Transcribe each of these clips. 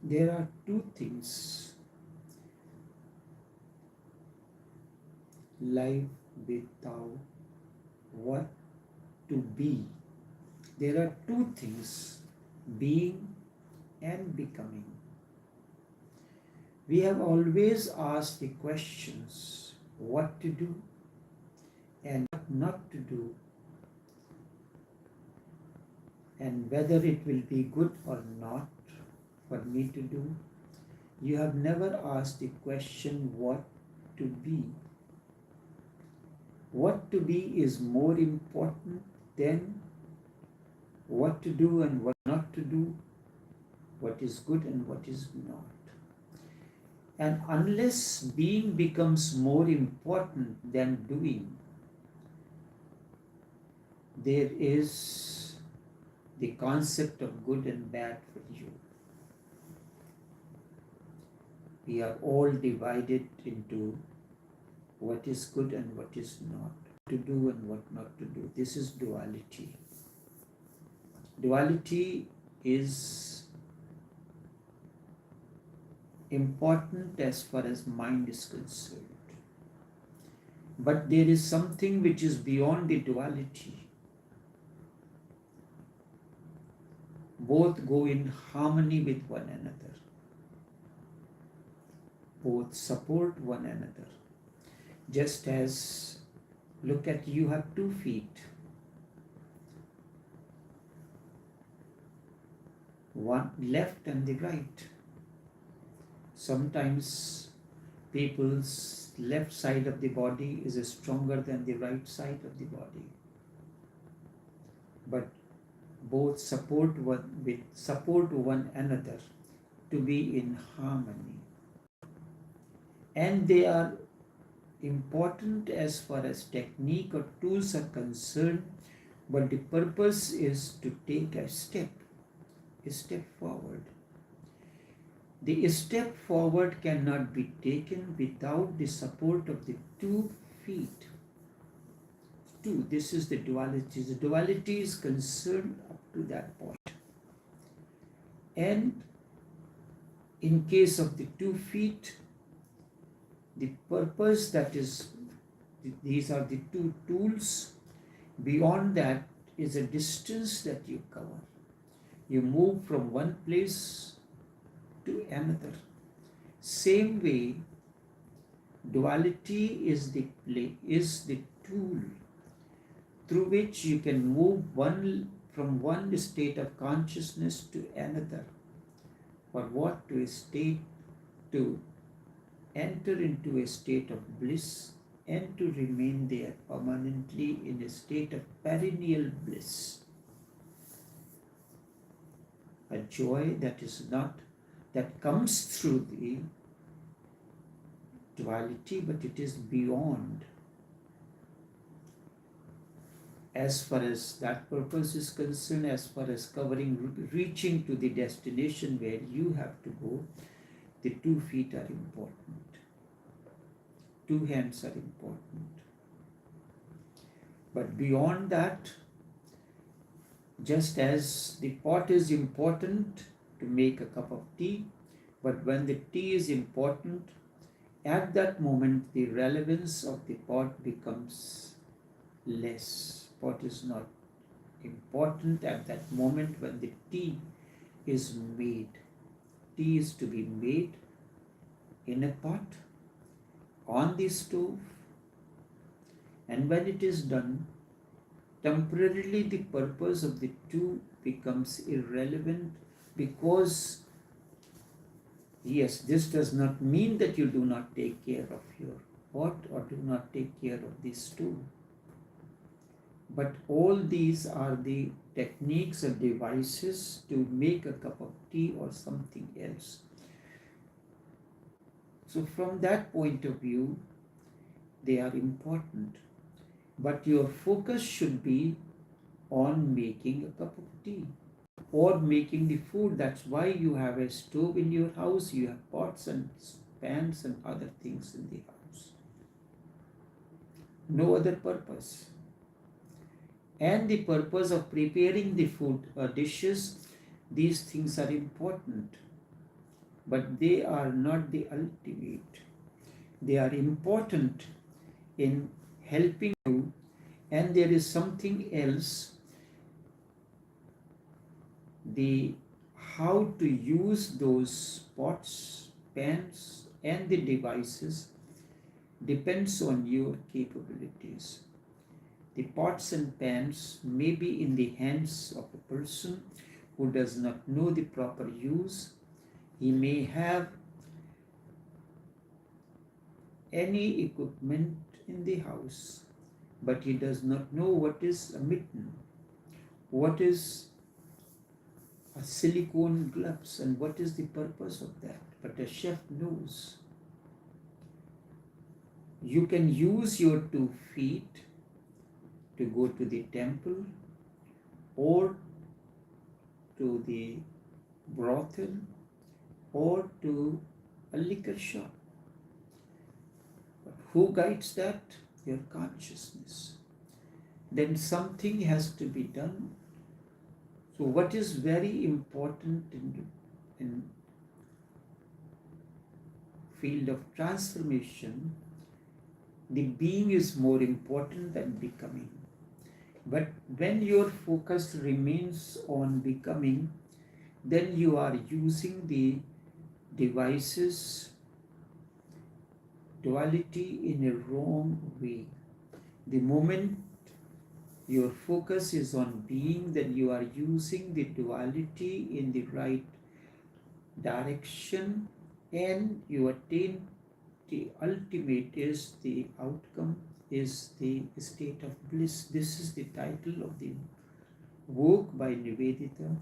There are two things: life with Tao, what to be. There are two things: being and becoming. We have always asked the questions what to do and what not to do, and whether it will be good or not for me to do. You have never asked the question what to be. What to be is more important than what to do and what not to do, what is good and what is not. And unless being becomes more important than doing, there is the concept of good and bad for you. We are all divided into what is good and what is not, to do and what not to do. This is duality. Duality is important as far as mind is concerned. But there is something which is beyond the duality. Both go in harmony with one another. Both support one another. Just as, look at, you have 2 feet. One left and the right. Sometimes people's left side of the body is stronger than the right side of the body. But both support one another to be in harmony. And they are important as far as technique or tools are concerned, but the purpose is to take a step forward. The step forward cannot be taken without the support of the 2 feet. This is the duality. The duality is concerned up to that point. And in case of the 2 feet, the purpose, that is, these are the 2 tools. Beyond that is a distance that you cover. You move from one place to another. Same way, duality is the tool through which you can move from one state of consciousness to another. For what? To enter into a state of bliss and to remain there permanently in a state of perennial bliss. A joy that comes through the duality, but it is beyond. As far as that purpose is concerned, as far as reaching to the destination where you have to go, the 2 feet are important. 2 hands are important. But beyond that, just as the pot is important to make a cup of tea, but when the tea is important, at that moment the relevance of the pot becomes less. Pot is not important at that moment when the tea is made. Tea is to be made in a pot, on the stove, and when it is done, temporarily the purpose of the 2 becomes irrelevant, because yes, this does not mean that you do not take care of your pot or do not take care of the stove. But all these are the techniques or devices to make a cup of tea or something else. So from that point of view, they are important. But your focus should be on making a cup of tea or making the food. That's why you have a stove in your house, you have pots and pans and other things in the house. No other purpose. And the purpose of preparing the food or dishes, these things are important. but they are not the ultimate. They are important in helping you, and there is something else, the how to use those pots, pans, and the devices depends on your capabilities. The pots and pans may be in the hands of a person who does not know the proper use. He may have any equipment in the house, but he does not know what is a mitten, what is a silicone gloves, and what is the purpose of that. But a chef knows. You can use your 2 feet to go to the temple or to the brothel or to a liquor shop. But who guides that? Your consciousness. Then something has to be done. So what is very important in field of transformation, the being is more important than becoming. But when your focus remains on becoming, then you are using the devices, duality in a wrong way. The moment your focus is on being, then you are using the duality in the right direction, and you attain the ultimate is the outcome, is the state of bliss. This is the title of the work by Nivedita,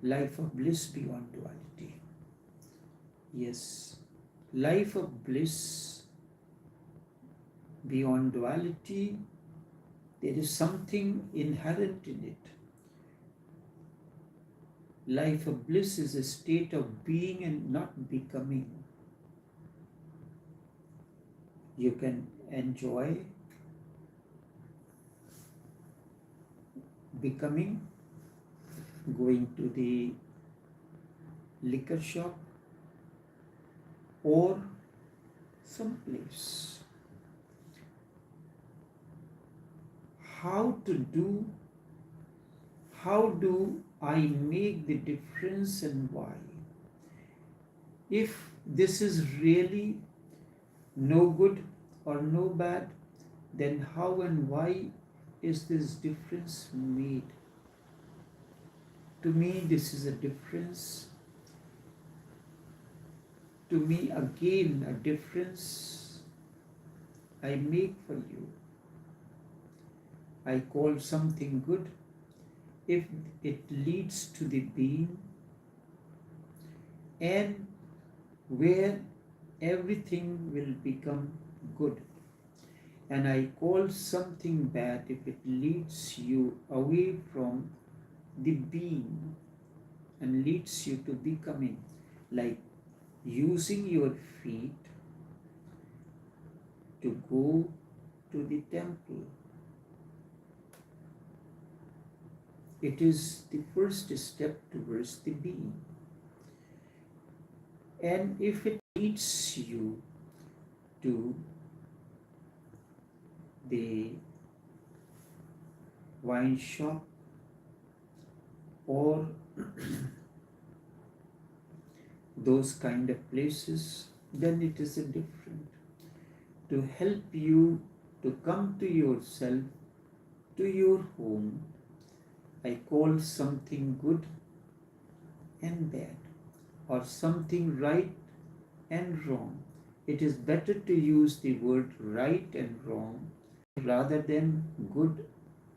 Life of Bliss Beyond Duality. Yes, life of bliss beyond duality, there is something inherent in it. Life of bliss is a state of being and not becoming. You can enjoy becoming, going to the liquor shop or someplace. How do I make the difference and why? If this is really no good or no bad, then how and why is this difference made? To me, this is a difference. To me, again, a difference I make for you. I call something good if it leads to the being, and where everything will become good. And I call something bad if it leads you away from the being and leads you to becoming, like using your feet to go to the temple. It is the first step towards the being. And if it leads you to the wine shop or those kind of places, then it is a different. To help you to come to yourself, to your home, I call something good and bad, or something right and wrong. It is better to use the word right and wrong rather than good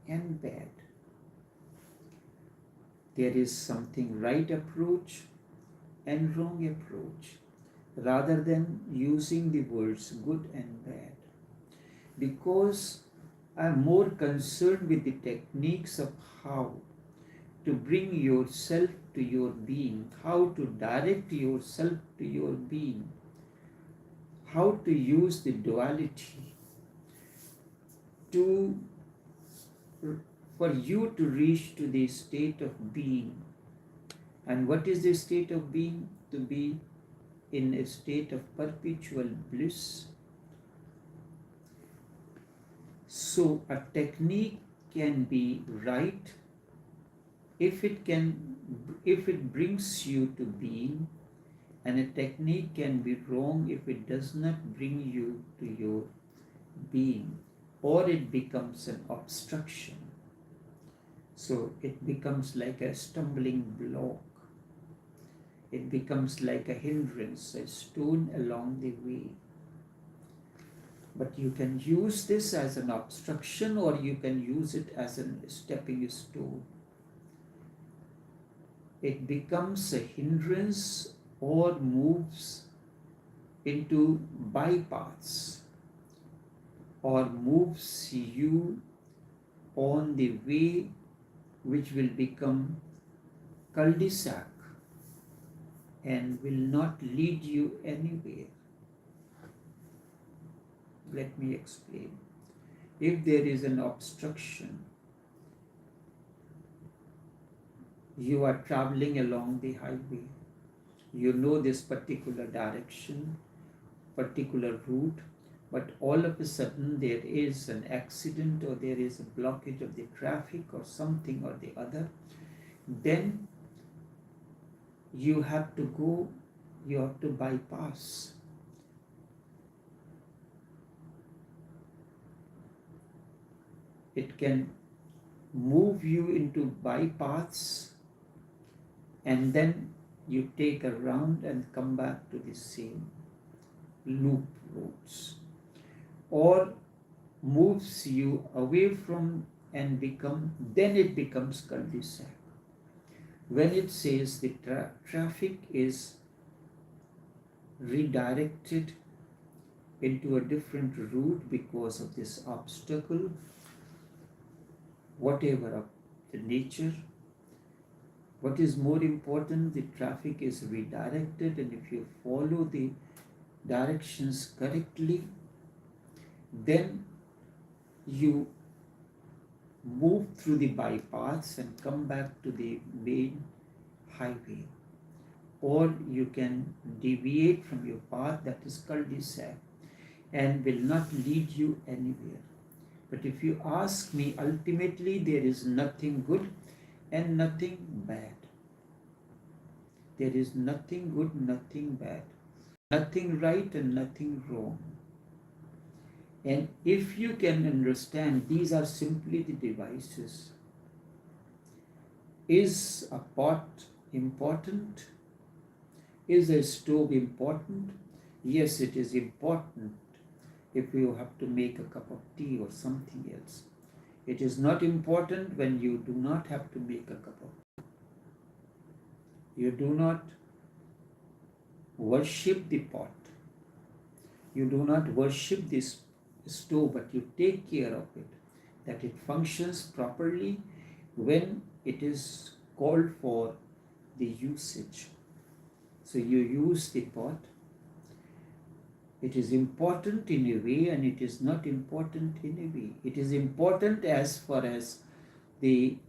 and bad. There is something right approach and wrong approach, rather than using the words good and bad. Because I am more concerned with the techniques of how to bring yourself to your being, how to direct yourself to your being, how to use the duality for you to reach to the state of being. And what is the state of being? To be in a state of perpetual bliss. So a technique can be right if it brings you to being, and a technique can be wrong if it does not bring you to your being, or it becomes an obstruction. So it becomes like a stumbling block. It becomes like a hindrance, a stone along the way. But you can use this as an obstruction, or you can use it as a stepping stone. It becomes a hindrance or moves into bypass, or moves you on the way which will become cul-de-sac and will not lead you anywhere. Let me explain. If there is an obstruction, you are traveling along the highway, you know this particular direction, particular route, but all of a sudden there is an accident, or there is a blockage of the traffic or something or the other, then you have to bypass. It can move you into bypass, and then you take a round and come back to the same loop roads, or moves you away from and then it becomes cul-de-sac. When it says the traffic is redirected into a different route because of this obstacle, whatever of the nature, what is more important, the traffic is redirected, and if you follow the directions correctly, then you move through the bypass and come back to the main highway. Or you can deviate from your path, that is cul-de-sac, and will not lead you anywhere. But if you ask me, ultimately there is nothing good and nothing bad. There is nothing good, nothing bad, nothing right and nothing wrong. And if you can understand these are simply the devices, is a pot important? Is a stove important? Yes, it is important if you have to make a cup of tea or something else. It is not important when you do not have to make a cup of tea. You do not worship the pot. You do not worship this stove, but you take care of it, that it functions properly when it is called for the usage. So you use the pot. It is important in a way and it is not important in a way. It is important as far as in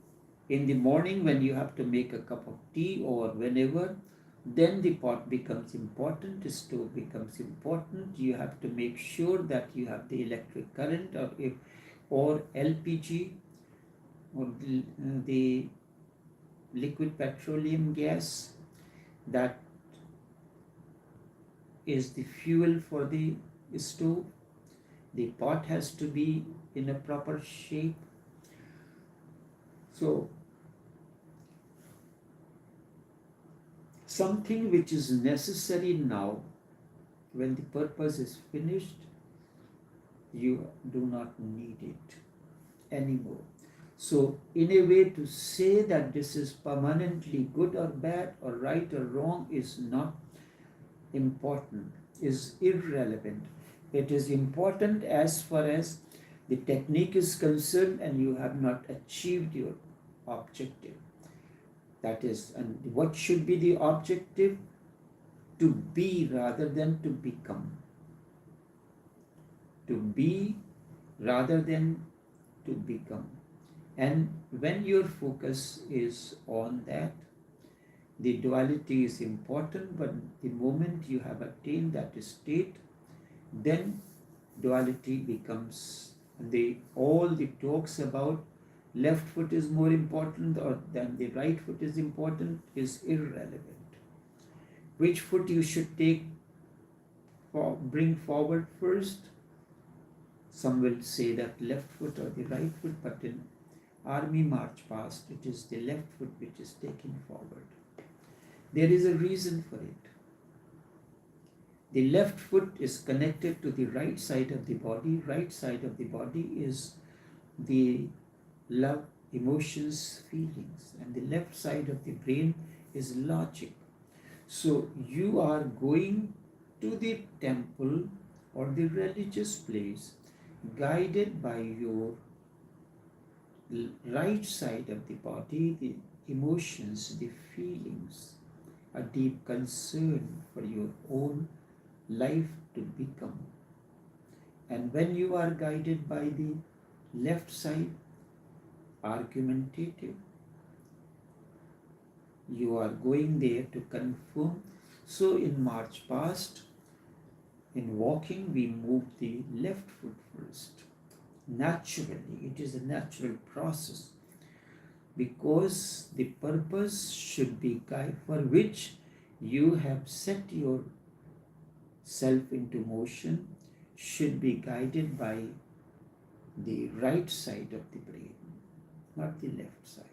the morning when you have to make a cup of tea or whenever, then the pot becomes important, the stove becomes important. You have to make sure that you have the electric current or LPG or the liquid petroleum gas, that is the fuel for the stove. The pot has to be in a proper shape. So something which is necessary now, when the purpose is finished, you do not need it anymore. So in a way, to say that this is permanently good or bad or right or wrong is not important, is irrelevant. It is important as far as the technique is concerned and you have not achieved your objective. That is, and what should be the objective? To be rather than to become. To be rather than to become. And when your focus is on that, The duality is important, but the moment you have attained that state, then duality becomes all the talks about left foot is more important or than the right foot is important is irrelevant. Which foot you should bring forward first? Some will say that left foot or the right foot, but in army march past, it is the left foot which is taken forward. There is a reason for it. The left foot is connected to the right side of the body. Right side of the body is the love, emotions, feelings, and the left side of the brain is logic. So you are going to the temple or the religious place guided by your right side of the body, the emotions, the feelings, a deep concern for your own life to become. And when you are guided by the left side, argumentative, you are going there to confirm. So in march past, in walking, we move the left foot first. Naturally, it is a natural process, because the purpose should be guide for which you have set yourself into motion should be guided by the right side of the brain, not the left side.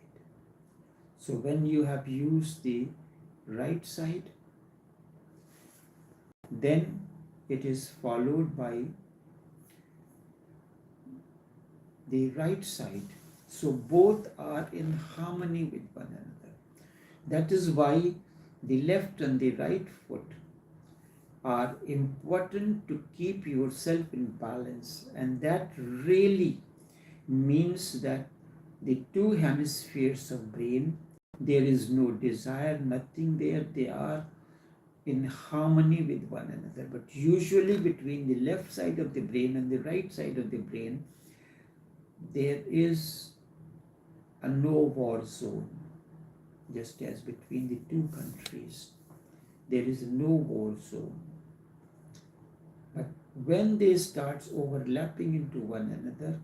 So when you have used the right side, then it is followed by the right side. So both are in harmony with one another. That is why the left and the right foot are important to keep yourself in balance, and that really means that the two hemispheres of brain, there is no desire, nothing there, they are in harmony with one another. But usually between the left side of the brain and the right side of the brain, there is a no war zone, just as between the two countries there is a no war zone. But when they start overlapping into one another,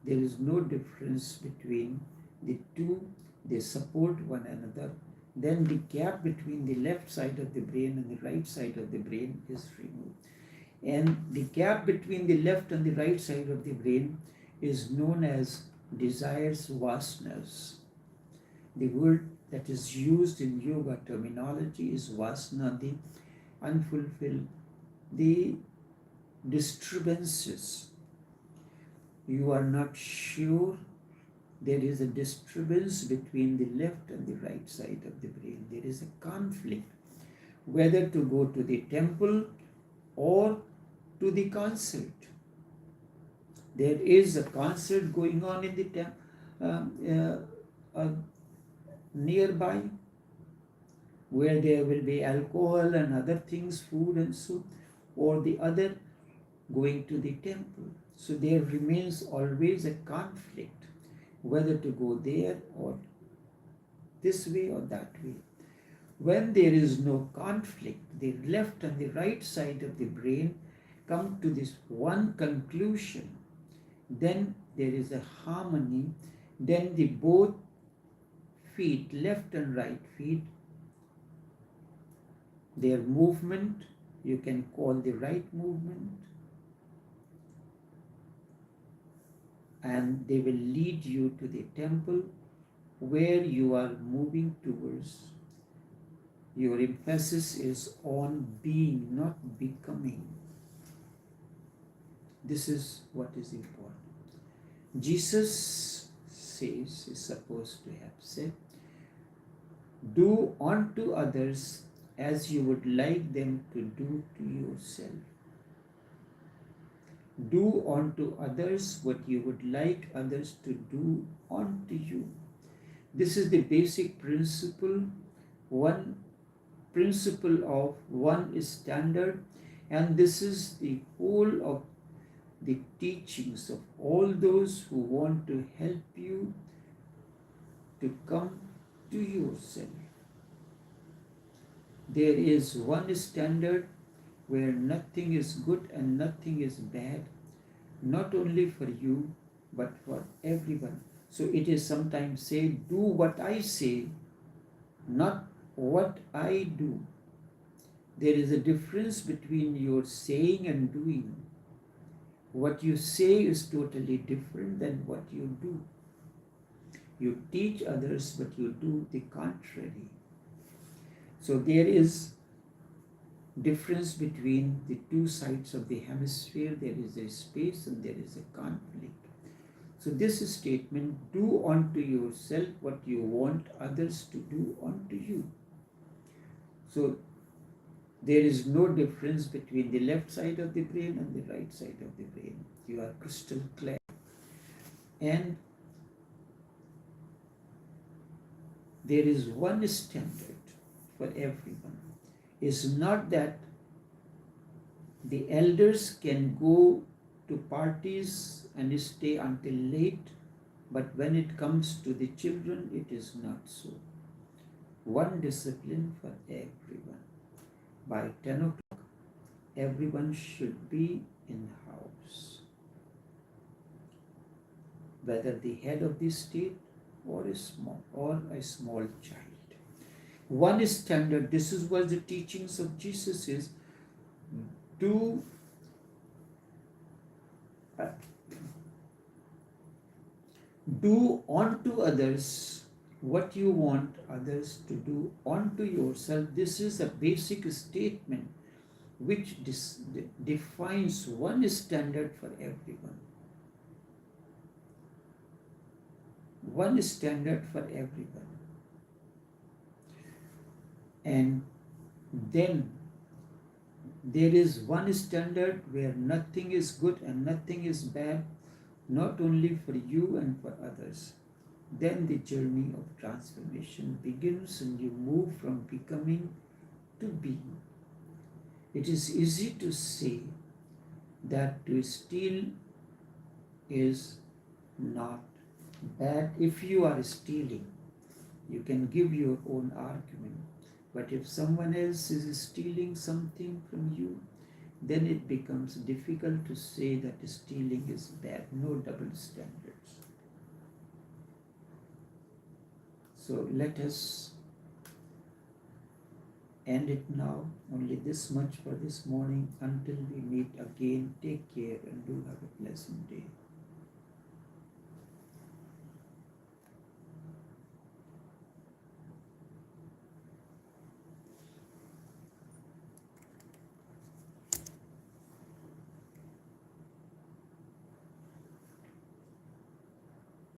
there is no difference between the two, they support one another, then the gap between the left side of the brain and the right side of the brain is removed. And the gap between the left and the right side of the brain is known as desires, vasanas. The word that is used in yoga terminology is vasana, the unfulfilled, the disturbances. You are not sure, there is a disturbance between the left and the right side of the brain. There is a conflict whether to go to the temple or to the concert. There is a concert going on in the nearby, where there will be alcohol and other things, food and so, or the other going to the temple. So there remains always a conflict whether to go there or this way or that way. When there is no conflict, the left and the right side of the brain come to this one conclusion, then there is a harmony, then the both feet, left and right feet, their movement, you can call the right movement, and they will lead you to the temple where you are moving towards. Your emphasis is on being, not becoming. This is what is important. Jesus says, is supposed to have said, do unto others as you would like them to do to yourself. Do unto others what you would like others to do unto you. This is the basic principle, one principle of one standard, and this is the whole of the teachings of all those who want to help you to come to yourself. There is one standard where nothing is good and nothing is bad, not only for you, but for everyone. So it is sometimes said, do what I say, not what I do. There is a difference between your saying and doing. What you say is totally different than what you do. You teach others, but you do the contrary. So there is difference between the two sides of the hemisphere. There is a space and there is a conflict. So this statement, do unto yourself what you want others to do unto you. So there is no difference between the left side of the brain and the right side of the brain. You are crystal clear. And there is one standard for everyone. It's not that the elders can go to parties and stay until late, but when it comes to the children, it is not so. One discipline for everyone. By 10 o'clock, everyone should be in house, whether the head of the state or a small child. One standard, this is what the teachings of Jesus is, do unto others what you want others to do unto yourself. This is a basic statement which defines one standard for everyone. One standard for everyone. And then there is one standard where nothing is good and nothing is bad, not only for you and for others. Then the journey of transformation begins and you move from becoming to being. It is easy to say that to steal is not bad. If you are stealing, you can give your own argument. But if someone else is stealing something from you, then it becomes difficult to say that stealing is bad. No double standards. So let us end it now. Only this much for this morning. Until we meet again, take care and do have a pleasant day.